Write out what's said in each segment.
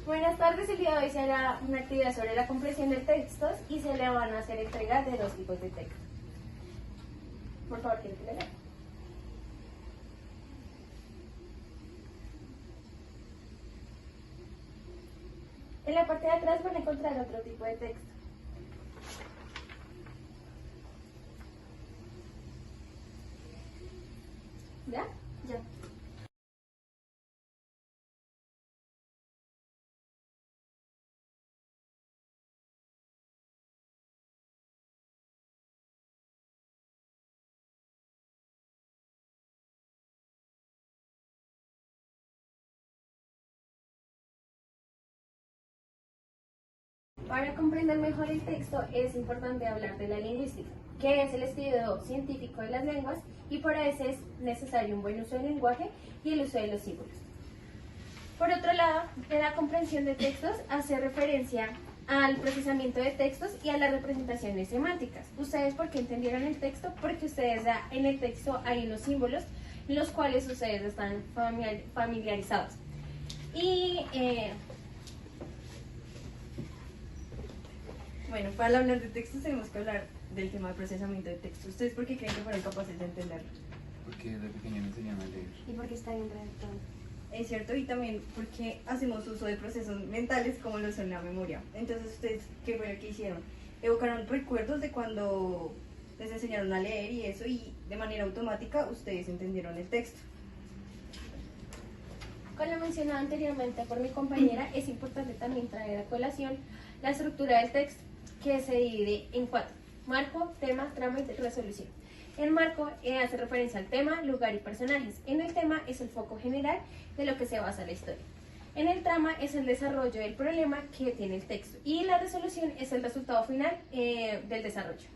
Buenas tardes, el día de hoy se hará una actividad sobre la comprensión de textos y se le van a hacer entrega de dos tipos de textos. Por favor, ¿quiere que le lea? En la parte de atrás van a encontrar otro tipo de texto. ¿Ya? Ya. Para comprender mejor el texto es importante hablar de la lingüística, que es el estudio científico de las lenguas, y para eso es necesario un buen uso del lenguaje y el uso de los símbolos. Por otro lado, la comprensión de textos hace referencia al procesamiento de textos y a las representaciones semánticas. ¿Ustedes por qué entendieron el texto? Porque ustedes ya en el texto hay unos símbolos en los cuales ustedes están familiarizados. Bueno, para hablar de textos tenemos que hablar del tema de procesamiento de textos. ¿Ustedes por qué creen que fueron capaces de entenderlo? Porque desde pequeño me enseñaron a leer. ¿Y por qué está bien redactado? Es cierto, y también porque hacemos uso de procesos mentales como lo son la memoria. Entonces, ¿ustedes qué fue lo que hicieron? Evocaron recuerdos de cuando les enseñaron a leer y eso, y de manera automática ustedes entendieron el texto. Con lo mencionado anteriormente por mi compañera, es importante también traer a colación la estructura del texto, que se divide en 4: marco, tema, trama y resolución. El marco hace referencia al tema, lugar y personajes. En el tema es el foco general de lo que se basa la historia. En el trama es el desarrollo del problema que tiene el texto. Y la resolución es el resultado final del desarrollo.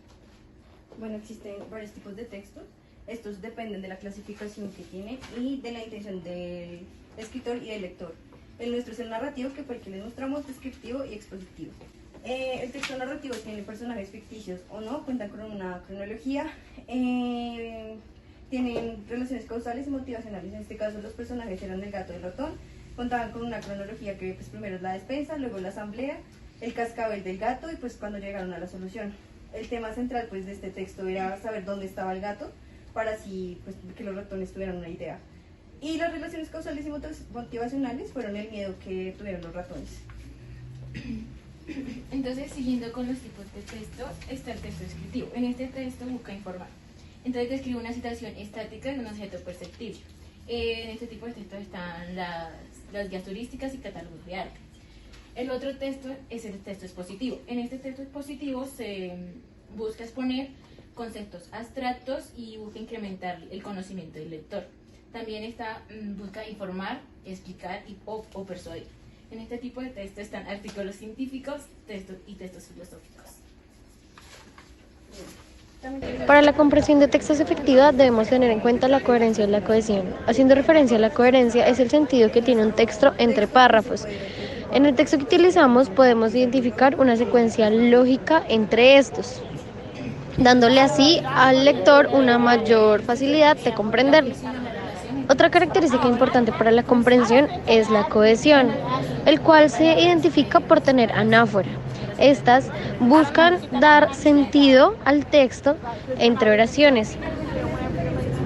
Bueno, existen varios tipos de textos. Estos dependen de la clasificación que tiene y de la intención del escritor y del lector. El nuestro es el narrativo, que fue el que les mostramos, descriptivo y expositivo. El texto narrativo tiene personajes ficticios o no, cuentan con una cronología, tienen relaciones causales y motivacionales. En este caso los personajes eran el gato y el ratón, contaban con una cronología que pues, primero es la despensa, luego la asamblea, el cascabel del gato y pues cuando llegaron a la solución. El tema central pues, de este texto era saber dónde estaba el gato para así pues, que los ratones tuvieran una idea. Y las relaciones causales y motivacionales fueron el miedo que tuvieron los ratones. Entonces, siguiendo con los tipos de texto, está el texto descriptivo. En este texto busca informar. Entonces, describe una situación estática de un objeto perceptible. En este tipo de texto están las guías turísticas y catálogos de arte. El otro texto es el texto expositivo. En este texto expositivo se busca exponer conceptos abstractos y busca incrementar el conocimiento del lector. También busca informar, explicar o persuadir. En este tipo de texto están artículos científicos y textos filosóficos. Para la comprensión de textos efectiva debemos tener en cuenta la coherencia y la cohesión. Haciendo referencia a la coherencia es el sentido que tiene un texto entre párrafos. En el texto que utilizamos podemos identificar una secuencia lógica entre estos, dándole así al lector una mayor facilidad de comprenderlo. Otra característica importante para la comprensión es la cohesión, el cual se identifica por tener anáfora. Estas buscan dar sentido al texto entre oraciones.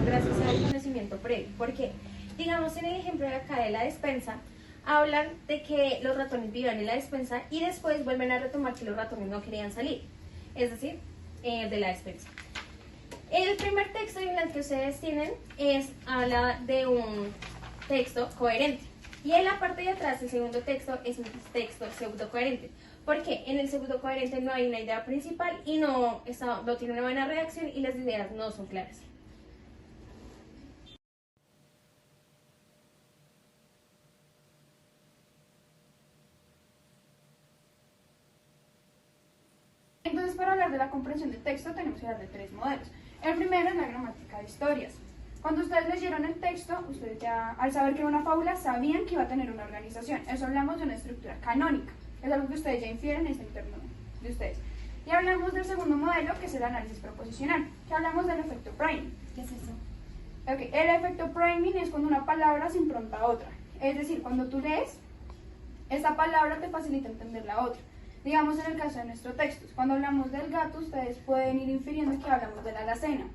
Gracias al conocimiento previo, porque digamos en el ejemplo de acá de la despensa, hablan de que los ratones vivían en la despensa y después vuelven a retomar que los ratones no querían salir, es decir, de la despensa. El primer texto en el que ustedes tienen habla de un texto coherente, y en la parte de atrás el segundo texto es un texto pseudocoherente. Porque en el pseudocoherente no hay una idea principal y no tiene una buena redacción y las ideas no son claras. Entonces, para hablar de la comprensión del texto tenemos que hablar de 3 modelos. El primero es la gramática de historias. Cuando ustedes leyeron el texto, ustedes ya, al saber que era una fábula, sabían que iba a tener una organización. Eso hablamos de una estructura canónica. Es algo que ustedes ya infieren en este entorno de ustedes. Y hablamos del segundo modelo, que es el análisis proposicional, que hablamos del efecto priming. ¿Qué es eso? El efecto priming es cuando una palabra se impronta a otra. Es decir, cuando tú lees, Esta palabra te facilita entender la otra. Digamos en el caso de nuestro texto, cuando hablamos del gato, ustedes pueden ir infiriendo que hablamos de la alacena.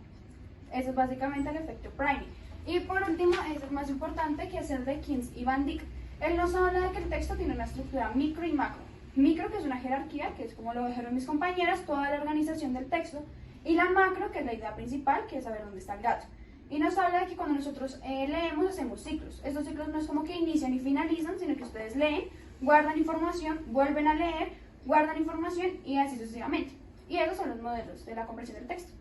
Eso es básicamente el efecto priming. Y por último, es el más importante, que es el de Keynes y Van Dyck. Él nos habla de que el texto tiene una estructura micro y macro. Micro, que es una jerarquía, que es como lo dijeron mis compañeras, toda la organización del texto. Y la macro, que es la idea principal, que es saber dónde está el gato. Y nos habla de que cuando nosotros leemos, hacemos ciclos. Estos ciclos no es como que inician y finalizan, sino que ustedes leen, guardan información, vuelven a leer, guardan información y así sucesivamente. Y esos son los modelos de la comprensión del texto.